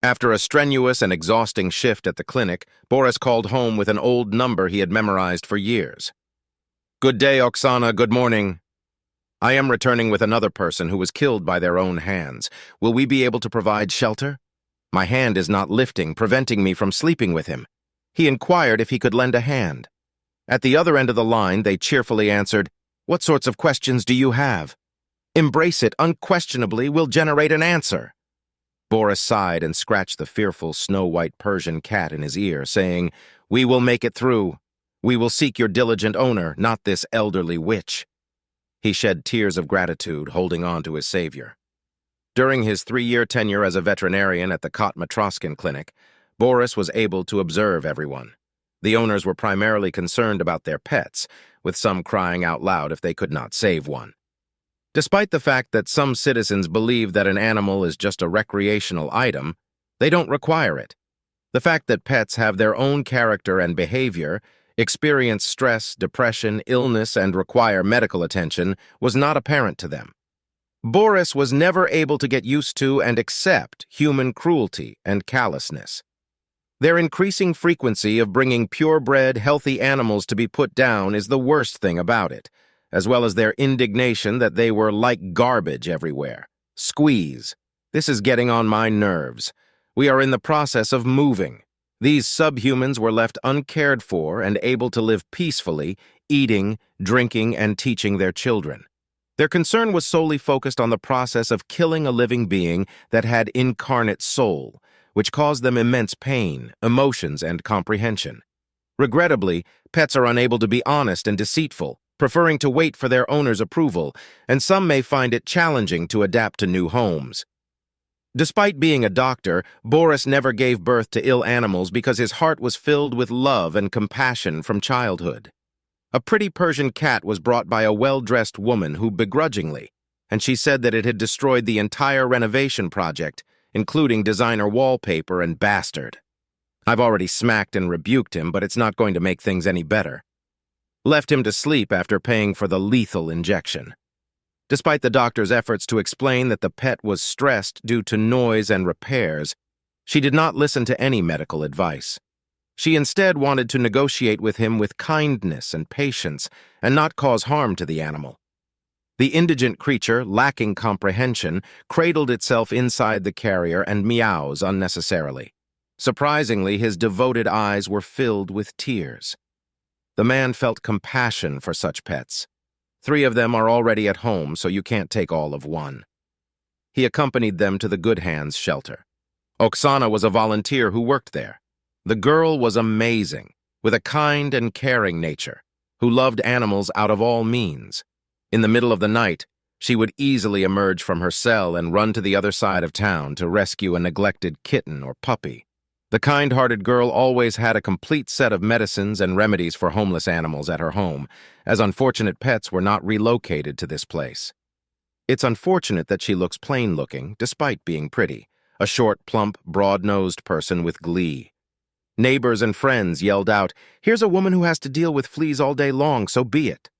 After a strenuous and exhausting shift at the clinic, Boris called home with an old number he had memorized for years. "Good day, Oxana. Good morning. I am returning with another person who was killed by their own hands. Will we be able to provide shelter? My hand is not lifting, preventing me from sleeping with him." He inquired if he could lend a hand. At the other end of the line, they cheerfully answered, "What sorts of questions do you have? Embrace it unquestionably will generate an answer." Boris sighed and scratched the fearful snow-white Persian cat in his ear, saying, "We will make it through. We will seek your diligent owner, not this elderly witch." He shed tears of gratitude, holding on to his savior. During his 3-year tenure as a veterinarian at the Kot Matroskin Clinic, Boris was able to observe everyone. The owners were primarily concerned about their pets, with some crying out loud if they could not save one. Despite the fact that some citizens believe that an animal is just a recreational item, they don't require it. The fact that pets have their own character and behavior, experience stress, depression, illness, and require medical attention was not apparent to them. Boris was never able to get used to and accept human cruelty and callousness. Their increasing frequency of bringing purebred, healthy animals to be put down is the worst thing about it, as well as their indignation that they were like garbage everywhere. Squeeze. This is getting on my nerves. We are in the process of moving. These subhumans were left uncared for and able to live peacefully, eating, drinking, and teaching their children. Their concern was solely focused on the process of killing a living being that had incarnate soul, which caused them immense pain, emotions, and comprehension. Regrettably, pets are unable to be honest and deceitful, preferring to wait for their owner's approval, and some may find it challenging to adapt to new homes. Despite being a doctor, Boris never gave birth to ill animals because his heart was filled with love and compassion from childhood. A pretty Persian cat was brought by a well-dressed woman who begrudgingly, and she said that it had destroyed the entire renovation project, including designer wallpaper and bastard. I've already smacked and rebuked him, but it's not going to make things any better. Left him to sleep after paying for the lethal injection. Despite the doctor's efforts to explain that the pet was stressed due to noise and repairs, she did not listen to any medical advice. She instead wanted to negotiate with him with kindness and patience and not cause harm to the animal. The indigent creature, lacking comprehension, cradled itself inside the carrier and meows unnecessarily. Surprisingly, his devoted eyes were filled with tears. The man felt compassion for such pets. 3 of them are already at home, so you can't take all of one. He accompanied them to the Good Hands shelter. Oxana was a volunteer who worked there. The girl was amazing, with a kind and caring nature, who loved animals out of all means. In the middle of the night, she would easily emerge from her cell and run to the other side of town to rescue a neglected kitten or puppy. The kind-hearted girl always had a complete set of medicines and remedies for homeless animals at her home, as unfortunate pets were not relocated to this place. It's unfortunate that she looks plain-looking, despite being pretty, a short, plump, broad-nosed person with glee. Neighbors and friends yelled out, "Here's a woman who has to deal with fleas all day long, so be it."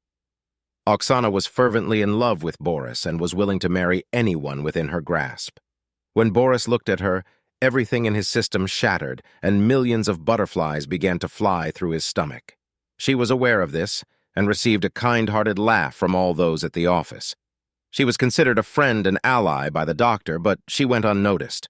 Oxana was fervently in love with Boris and was willing to marry anyone within her grasp. When Boris looked at her, everything in his system shattered, and millions of butterflies began to fly through his stomach. She was aware of this, and received a kind-hearted laugh from all those at the office. She was considered a friend and ally by the doctor, but she went unnoticed.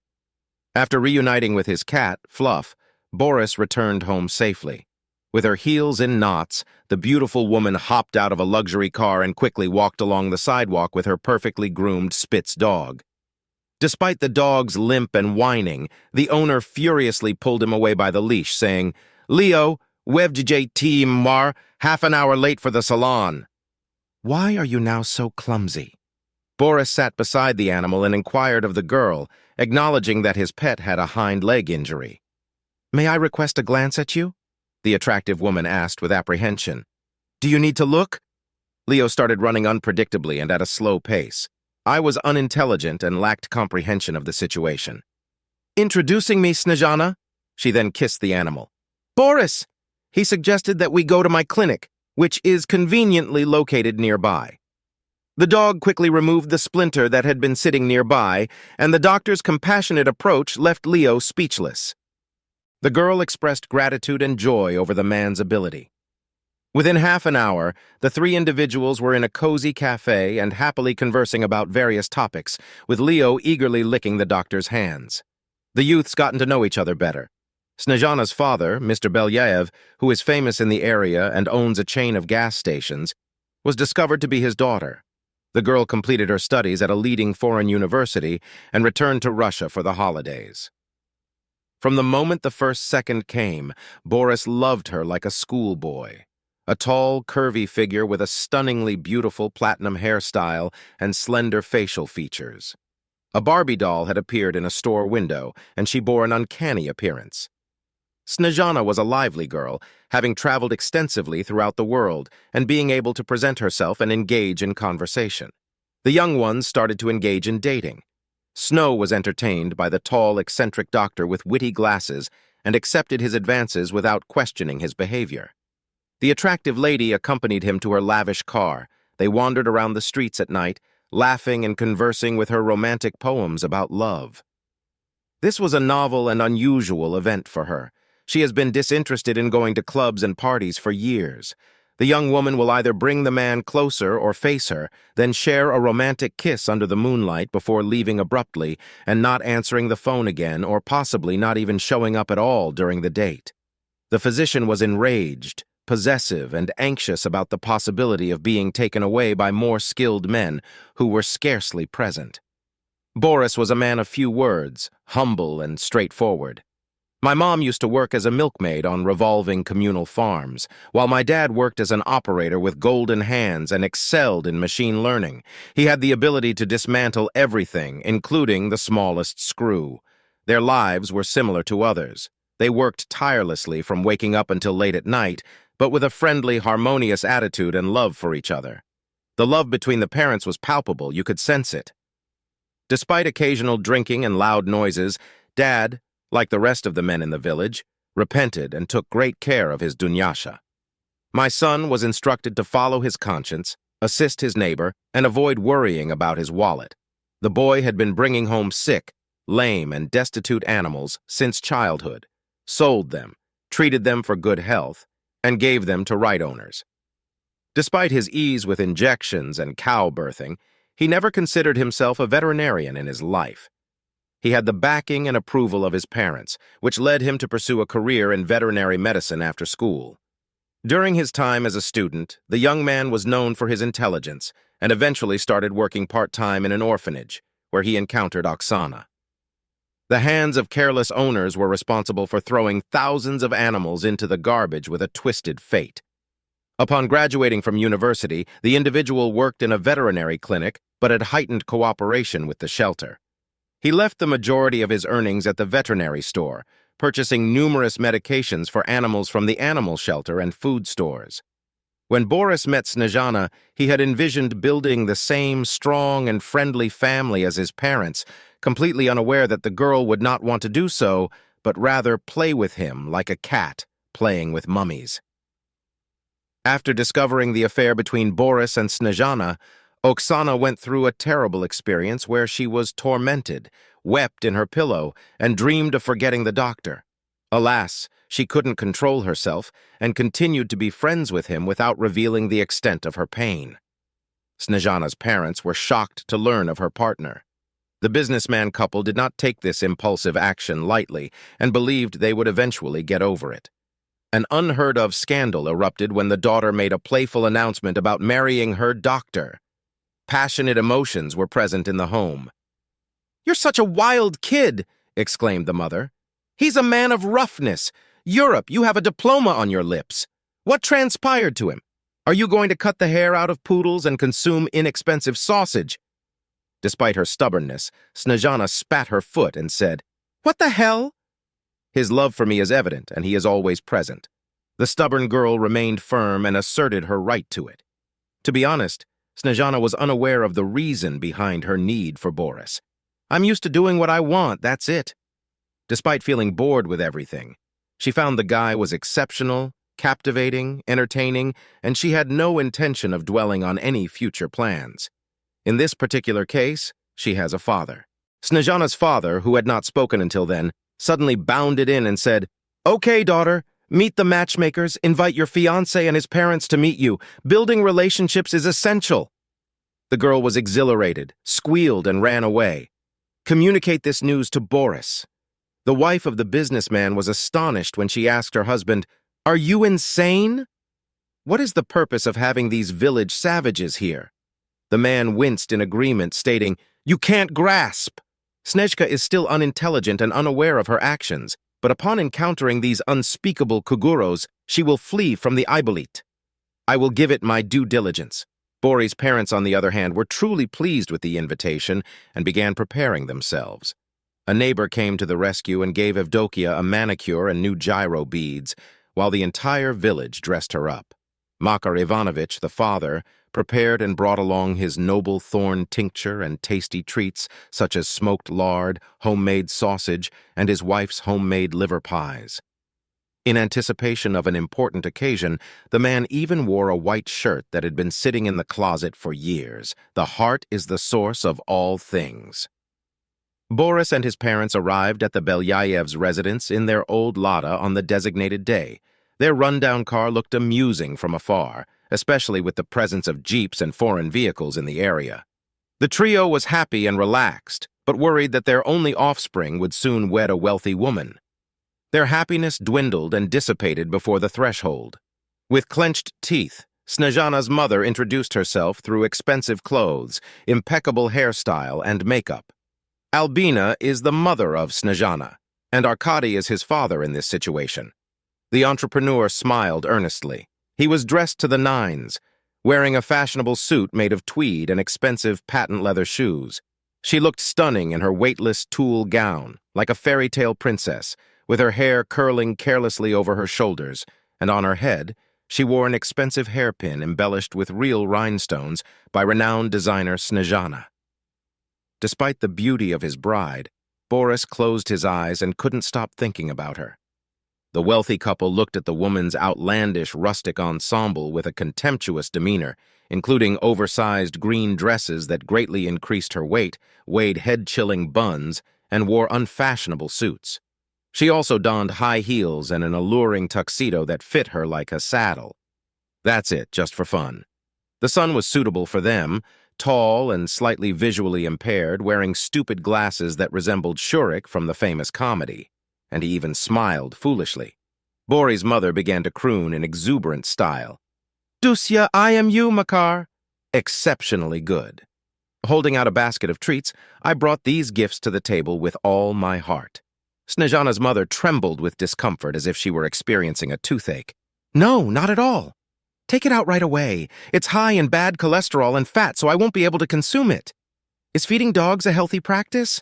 After reuniting with his cat, Fluff, Boris returned home safely. With her heels in knots, the beautiful woman hopped out of a luxury car and quickly walked along the sidewalk with her perfectly groomed Spitz dog. Despite the dog's limp and whining, the owner furiously pulled him away by the leash, saying, "Leo, wevjt mar, half an hour late for the salon." "Why are you now so clumsy?" Boris sat beside the animal and inquired of the girl, acknowledging that his pet had a hind leg injury. "May I request a glance at you?" the attractive woman asked with apprehension. "Do you need to look?" Leo started running unpredictably and at a slow pace. I was unintelligent and lacked comprehension of the situation. "Introducing me, Snezhana." She then kissed the animal. "Boris! He suggested that we go to my clinic, which is conveniently located nearby." The dog quickly removed the splinter that had been sitting nearby, and the doctor's compassionate approach left Leo speechless. The girl expressed gratitude and joy over the man's ability. Within half an hour, the three individuals were in a cozy cafe and happily conversing about various topics, with Leo eagerly licking the doctor's hands. The youths gotten to know each other better. Snezhana's father, Mr. Belyaev, who is famous in the area and owns a chain of gas stations, was discovered to be his daughter. The girl completed her studies at a leading foreign university and returned to Russia for the holidays. From the moment the first second came, Boris loved her like a schoolboy. A tall, curvy figure with a stunningly beautiful platinum hairstyle and slender facial features. A Barbie doll had appeared in a store window, and she bore an uncanny appearance. Snezhana was a lively girl, having traveled extensively throughout the world and being able to present herself and engage in conversation. The young ones started to engage in dating. Snow was entertained by the tall, eccentric doctor with witty glasses and accepted his advances without questioning his behavior. The attractive lady accompanied him to her lavish car. They wandered around the streets at night, laughing and conversing with her romantic poems about love. This was a novel and unusual event for her. She has been disinterested in going to clubs and parties for years. The young woman will either bring the man closer or face her, then share a romantic kiss under the moonlight before leaving abruptly and not answering the phone again or possibly not even showing up at all during the date. The physician was enraged, possessive, and anxious about the possibility of being taken away by more skilled men who were scarcely present. Boris was a man of few words, humble and straightforward. My mom used to work as a milkmaid on revolving communal farms, while my dad worked as an operator with golden hands and excelled in machine learning. He had the ability to dismantle everything, including the smallest screw. Their lives were similar to others. They worked tirelessly from waking up until late at night, but with a friendly, harmonious attitude and love for each other. The love between the parents was palpable, you could sense it. Despite occasional drinking and loud noises, Dad, like the rest of the men in the village, repented and took great care of his dunyasha. My son was instructed to follow his conscience, assist his neighbor, and avoid worrying about his wallet. The boy had been bringing home sick, lame, and destitute animals since childhood, sold them, treated them for good health, and gave them to right owners. Despite his ease with injections and cow birthing, he never considered himself a veterinarian in his life. He had the backing and approval of his parents, which led him to pursue a career in veterinary medicine after school. During his time as a student, the young man was known for his intelligence and eventually started working part-time in an orphanage, where he encountered Oxana. The hands of careless owners were responsible for throwing thousands of animals into the garbage with a twisted fate. Upon graduating from university, the individual worked in a veterinary clinic but had heightened cooperation with the shelter. He left the majority of his earnings at the veterinary store, purchasing numerous medications for animals from the animal shelter and food stores. When Boris met Snezhana, he had envisioned building the same strong and friendly family as his parents, completely unaware that the girl would not want to do so, but rather play with him like a cat playing with mummies. After discovering the affair between Boris and Snezhana, Oxana went through a terrible experience where she was tormented, wept in her pillow, and dreamed of forgetting the doctor. Alas, she couldn't control herself and continued to be friends with him without revealing the extent of her pain. Snezhana's parents were shocked to learn of her partner. The businessman couple did not take this impulsive action lightly and believed they would eventually get over it. An unheard-of scandal erupted when the daughter made a playful announcement about marrying her doctor. Passionate emotions were present in the home. "You're such a wild kid," exclaimed the mother. "He's a man of roughness. Europe, you have a diploma on your lips. What transpired to him? Are you going to cut the hair out of poodles and consume inexpensive sausage?" Despite her stubbornness, Snezhana spat her foot and said, "What the hell?" His love for me is evident, and he is always present. The stubborn girl remained firm and asserted her right to it. To be honest, Snezhana was unaware of the reason behind her need for Boris. "I'm used to doing what I want, that's it." Despite feeling bored with everything, she found the guy was exceptional, captivating, entertaining, and she had no intention of dwelling on any future plans. In this particular case, she has a father. Snezhana's father, who had not spoken until then, suddenly bounded in and said, "Okay, daughter, meet the matchmakers, invite your fiancé and his parents to meet you. Building relationships is essential." The girl was exhilarated, squealed, and ran away. Communicate this news to Boris. The wife of the businessman was astonished when she asked her husband, "Are you insane? What is the purpose of having these village savages here?" The man winced in agreement, stating, "You can't grasp." Snezhka is still unintelligent and unaware of her actions, but upon encountering these unspeakable kuguros, she will flee from the Ibolit. I will give it my due diligence. Bori's parents, on the other hand, were truly pleased with the invitation and began preparing themselves. A neighbor came to the rescue and gave Evdokia a manicure and new gyro beads, while the entire village dressed her up. Makar Ivanovich, the father, prepared and brought along his noble thorn tincture and tasty treats such as smoked lard, homemade sausage, and his wife's homemade liver pies. In anticipation of an important occasion, the man even wore a white shirt that had been sitting in the closet for years. The heart is the source of all things. Boris and his parents arrived at the Belyaevs' residence in their old Lada on the designated day. Their rundown car looked amusing from afar, especially with the presence of jeeps and foreign vehicles in the area. The trio was happy and relaxed, but worried that their only offspring would soon wed a wealthy woman. Their happiness dwindled and dissipated before the threshold. With clenched teeth, Snezhana's mother introduced herself through expensive clothes, impeccable hairstyle, and makeup. Albina is the mother of Snezhana, and Arkady is his father in this situation. The entrepreneur smiled earnestly. He was dressed to the nines, wearing a fashionable suit made of tweed and expensive patent leather shoes. She looked stunning in her weightless tulle gown, like a fairy tale princess, with her hair curling carelessly over her shoulders, and on her head, she wore an expensive hairpin embellished with real rhinestones by renowned designer Snezhana. Despite the beauty of his bride, Boris closed his eyes and couldn't stop thinking about her. The wealthy couple looked at the woman's outlandish rustic ensemble with a contemptuous demeanor, including oversized green dresses that greatly increased her weight, weighed head-chilling buns, and wore unfashionable suits. She also donned high heels and an alluring tuxedo that fit her like a saddle. That's it, just for fun. The son was suitable for them, tall and slightly visually impaired, wearing stupid glasses that resembled Shurik from the famous comedy. And he even smiled foolishly. Bori's mother began to croon in exuberant style. "Dusya, I am you, Makar." Exceptionally good. Holding out a basket of treats, I brought these gifts to the table with all my heart. Snezhana's mother trembled with discomfort as if she were experiencing a toothache. "No, not at all. Take it out right away. It's high in bad cholesterol and fat, so I won't be able to consume it. Is feeding dogs a healthy practice?"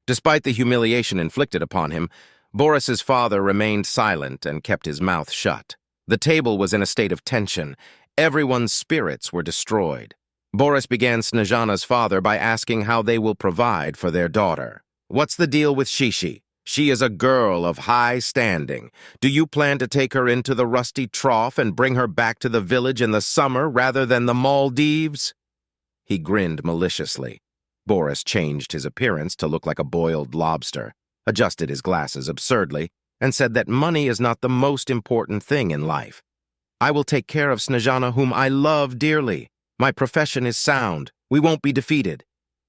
Despite the humiliation inflicted upon him, Boris's father remained silent and kept his mouth shut. The table was in a state of tension. Everyone's spirits were destroyed. Boris began Snezhana's father by asking how they will provide for their daughter. "What's the deal with Shishi? She is a girl of high standing. Do you plan to take her into the rusty trough and bring her back to the village in the summer rather than the Maldives?" He grinned maliciously. Boris changed his appearance to look like a boiled lobster, adjusted his glasses absurdly, and said that money is not the most important thing in life. "I will take care of Snezhana, whom I love dearly. My profession is sound. We won't be defeated."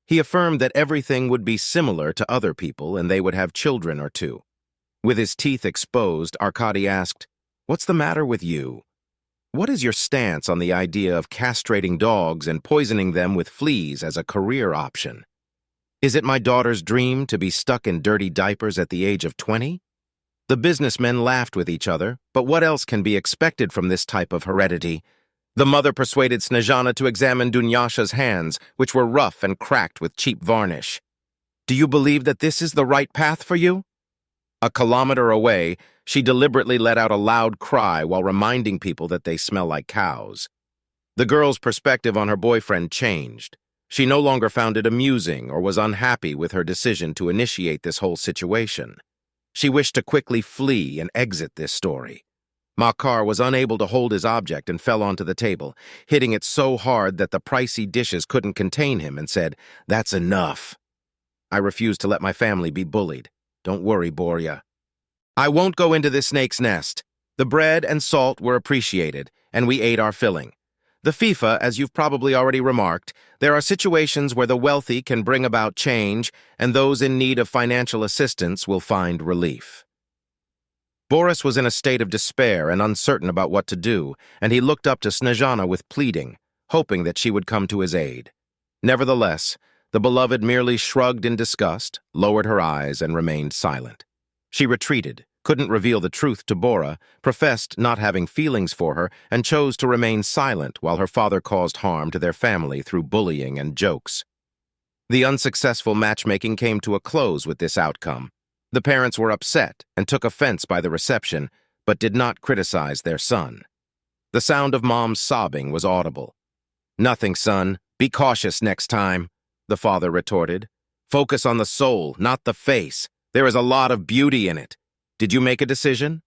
He affirmed that everything would be similar to other people and they would have children or two. With his teeth exposed, Arkady asked, "What's the matter with you? What is your stance on the idea of castrating dogs and poisoning them with fleas as a career option? Is it my daughter's dream to be stuck in dirty diapers at the age of 20? The businessmen laughed with each other, but what else can be expected from this type of heredity? The mother persuaded Snezhana to examine Dunyasha's hands, which were rough and cracked with cheap varnish. "Do you believe that this is the right path for you?" A kilometer away, she deliberately let out a loud cry while reminding people that they smell like cows. The girl's perspective on her boyfriend changed. She no longer found it amusing or was unhappy with her decision to initiate this whole situation. She wished to quickly flee and exit this story. Makar was unable to hold his object and fell onto the table, hitting it so hard that the pricey dishes couldn't contain him, and said, "That's enough." I refused to let my family be bullied. Don't worry, Borya. I won't go into this snake's nest. The bread and salt were appreciated, and we ate our filling. The FIFA, as you've probably already remarked, there are situations where the wealthy can bring about change, and those in need of financial assistance will find relief. Boris was in a state of despair and uncertain about what to do, and he looked up to Snezhana with pleading, hoping that she would come to his aid. Nevertheless, the beloved merely shrugged in disgust, lowered her eyes, and remained silent. She retreated, couldn't reveal the truth to Bora, professed not having feelings for her, and chose to remain silent while her father caused harm to their family through bullying and jokes. The unsuccessful matchmaking came to a close with this outcome. The parents were upset and took offense by the reception, but did not criticize their son. The sound of Mom's sobbing was audible. "Nothing, son. Be cautious next time," the father retorted. "Focus on the soul, not the face. There is a lot of beauty in it. Did you make a decision?"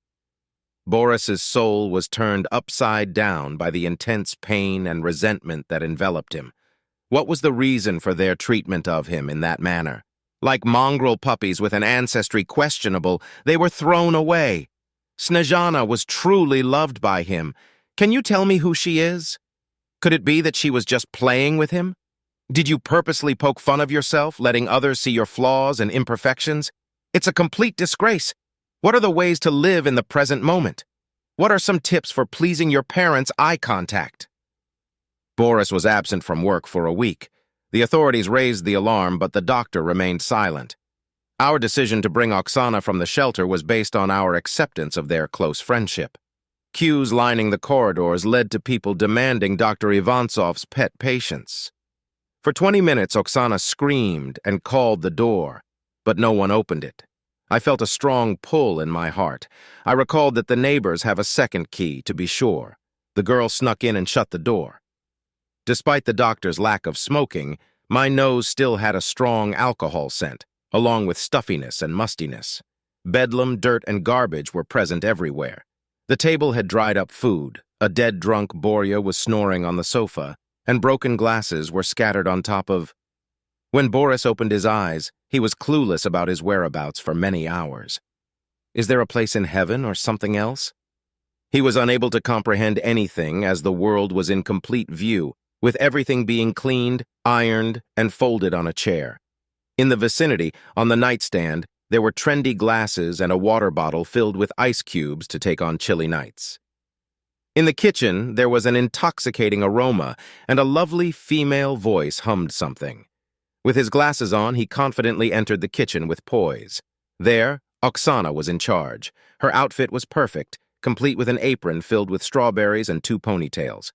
Boris's soul was turned upside down by the intense pain and resentment that enveloped him. What was the reason for their treatment of him in that manner? Like mongrel puppies with an ancestry questionable, they were thrown away. Snezhana was truly loved by him. Can you tell me who she is? Could it be that she was just playing with him? Did you purposely poke fun of yourself, letting others see your flaws and imperfections? It's a complete disgrace. What are the ways to live in the present moment? What are some tips for pleasing your parents' eye contact? Boris was absent from work for a week. The authorities raised the alarm, but the doctor remained silent. Our decision to bring Oxana from the shelter was based on our acceptance of their close friendship. Queues lining the corridors led to people demanding Dr. Ivansov's pet patients. For 20 minutes, Oxana screamed and called the door, but no one opened it. I felt a strong pull in my heart. I recalled that the neighbors have a second key, to be sure. The girl snuck in and shut the door. Despite the doctor's lack of smoking, my nose still had a strong alcohol scent, along with stuffiness and mustiness. Bedlam, dirt, and garbage were present everywhere. The table had dried up food, a dead drunk Borya was snoring on the sofa, and broken glasses were scattered on top of... When Boris opened his eyes, he was clueless about his whereabouts for many hours. Is there a place in heaven or something else? He was unable to comprehend anything as the world was in complete view, with everything being cleaned, ironed, and folded on a chair. In the vicinity, on the nightstand, there were trendy glasses and a water bottle filled with ice cubes to take on chilly nights. In the kitchen, there was an intoxicating aroma, and a lovely female voice hummed something. With his glasses on, he confidently entered the kitchen with poise. There, Oxana was in charge. Her outfit was perfect, complete with an apron filled with strawberries and 2 ponytails.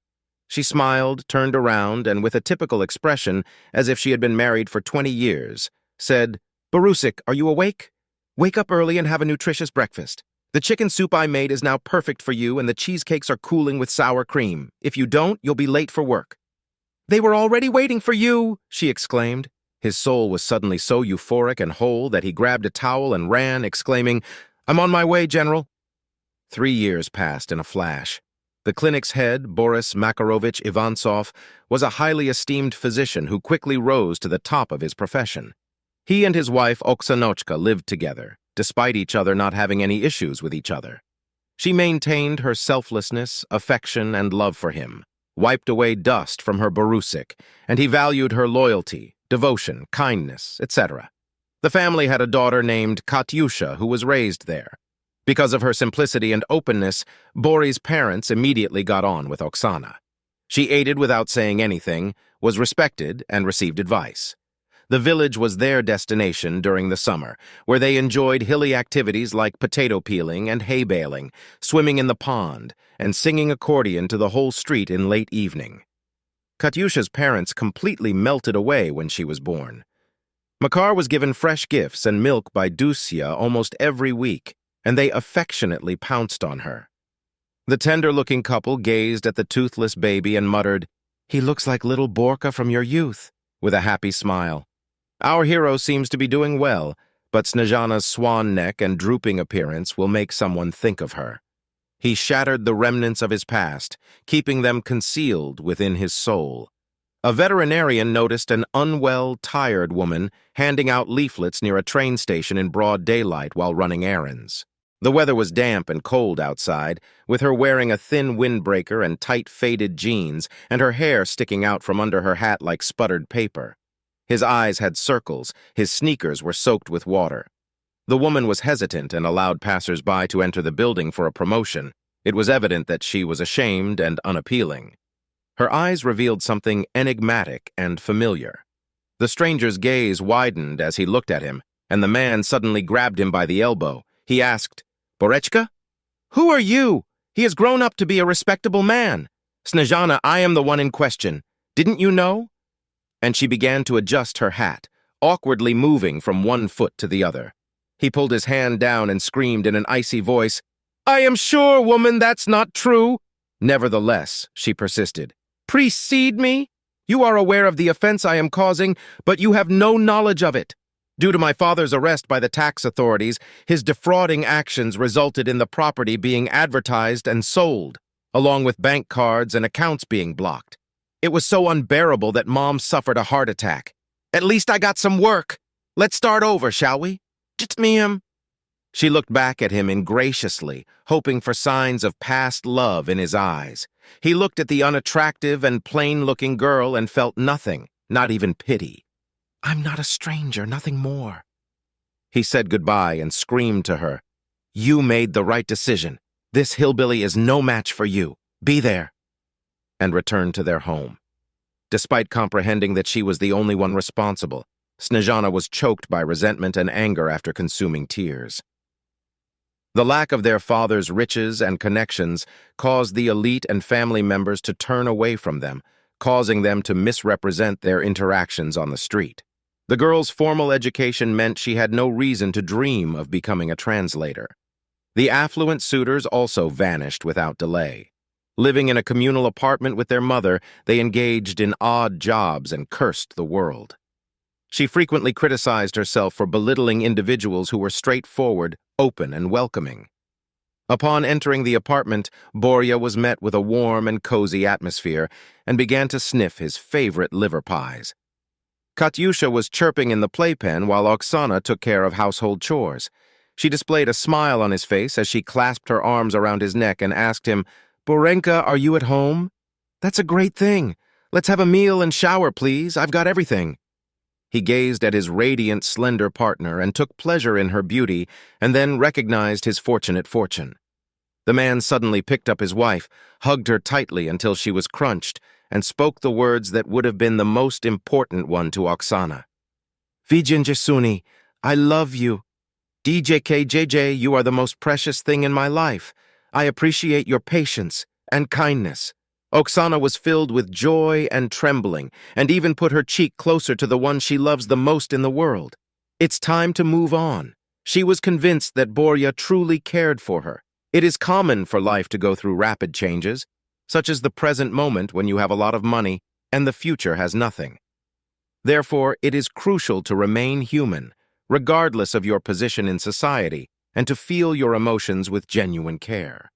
She smiled, turned around, and with a typical expression, as if she had been married for 20 years, said, "Borusik, are you awake? Wake up early and have a nutritious breakfast. The chicken soup I made is now perfect for you, and the cheesecakes are cooling with sour cream. If you don't, you'll be late for work." "They were already waiting for you," she exclaimed. His soul was suddenly so euphoric and whole that he grabbed a towel and ran, exclaiming, "I'm on my way, General." 3 years passed in a flash. The clinic's head, Boris Makarovich Ivansov, was a highly esteemed physician who quickly rose to the top of his profession. He and his wife Oksanochka lived together, despite each other not having any issues with each other. She maintained her selflessness, affection, and love for him, wiped away dust from her Borusik, and he valued her loyalty, devotion, kindness, etc. The family had a daughter named Katyusha who was raised there. Because of her simplicity and openness, Bori's parents immediately got on with Oksana. She aided without saying anything, was respected, and received advice. The village was their destination during the summer, where they enjoyed hilly activities like potato peeling and hay baling, swimming in the pond, and singing accordion to the whole street in late evening. Katyusha's parents completely melted away when she was born. Makar was given fresh gifts and milk by Dusia almost every week, and they affectionately pounced on her. The tender-looking couple gazed at the toothless baby and muttered, "He looks like little Borka from your youth," with a happy smile. Our hero seems to be doing well, but Snezhana's swan neck and drooping appearance will make someone think of her. He shattered the remnants of his past, keeping them concealed within his soul. A veterinarian noticed an unwell, tired woman handing out leaflets near a train station in broad daylight while running errands. The weather was damp and cold outside, with her wearing a thin windbreaker and tight faded jeans, and her hair sticking out from under her hat like sputtered paper. His eyes had circles, his sneakers were soaked with water. The woman was hesitant and allowed passers-by to enter the building for a promotion. It was evident that she was ashamed and unappealing. Her eyes revealed something enigmatic and familiar. The stranger's gaze widened as he looked at him, and the man suddenly grabbed him by the elbow. He asked, "Borechka? Who are you? He has grown up to be a respectable man. Snezhana, I am the one in question. Didn't you know?" And she began to adjust her hat, awkwardly moving from one foot to the other. He pulled his hand down and screamed in an icy voice, "I am sure, woman, that's not true." "Nevertheless," she persisted, "precede me. You are aware of the offense I am causing, but you have no knowledge of it. Due to my father's arrest by the tax authorities, his defrauding actions resulted in the property being advertised and sold, along with bank cards and accounts being blocked. It was so unbearable that Mom suffered a heart attack. At least I got some work. Let's start over, shall we? Just me, him." She looked back at him ingraciously, hoping for signs of past love in his eyes. He looked at the unattractive and plain-looking girl and felt nothing, not even pity. "I'm not a stranger, nothing more." He said goodbye and screamed to her, "You made the right decision. This hillbilly is no match for you. Be there," and returned to their home. Despite comprehending that she was the only one responsible, Snezhana was choked by resentment and anger after consuming tears. The lack of their father's riches and connections caused the elite and family members to turn away from them, causing them to misrepresent their interactions on the street. The girl's formal education meant she had no reason to dream of becoming a translator. The affluent suitors also vanished without delay. Living in a communal apartment with their mother, they engaged in odd jobs and cursed the world. She frequently criticized herself for belittling individuals who were straightforward, open, and welcoming. Upon entering the apartment, Borya was met with a warm and cozy atmosphere and began to sniff his favorite liver pies. Katyusha was chirping in the playpen while Oksana took care of household chores. She displayed a smile on his face as she clasped her arms around his neck and asked him, "Borenka, are you at home? That's a great thing. Let's have a meal and shower, please. I've got everything." He gazed at his radiant, slender partner and took pleasure in her beauty and then recognized his fortunate fortune. The man suddenly picked up his wife, hugged her tightly until she was crunched, and spoke the words that would have been the most important one to Oksana. "Vijin Jesuni, I love you. DJKJJ, you are the most precious thing in my life. I appreciate your patience and kindness." Oksana was filled with joy and trembling, and even put her cheek closer to the one she loves the most in the world. It's time to move on. She was convinced that Borya truly cared for her. It is common for life to go through rapid changes, such as the present moment when you have a lot of money and the future has nothing. Therefore, it is crucial to remain human, regardless of your position in society, and to feel your emotions with genuine care.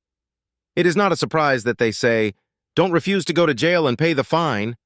It is not a surprise that they say, "Don't refuse to go to jail and pay the fine."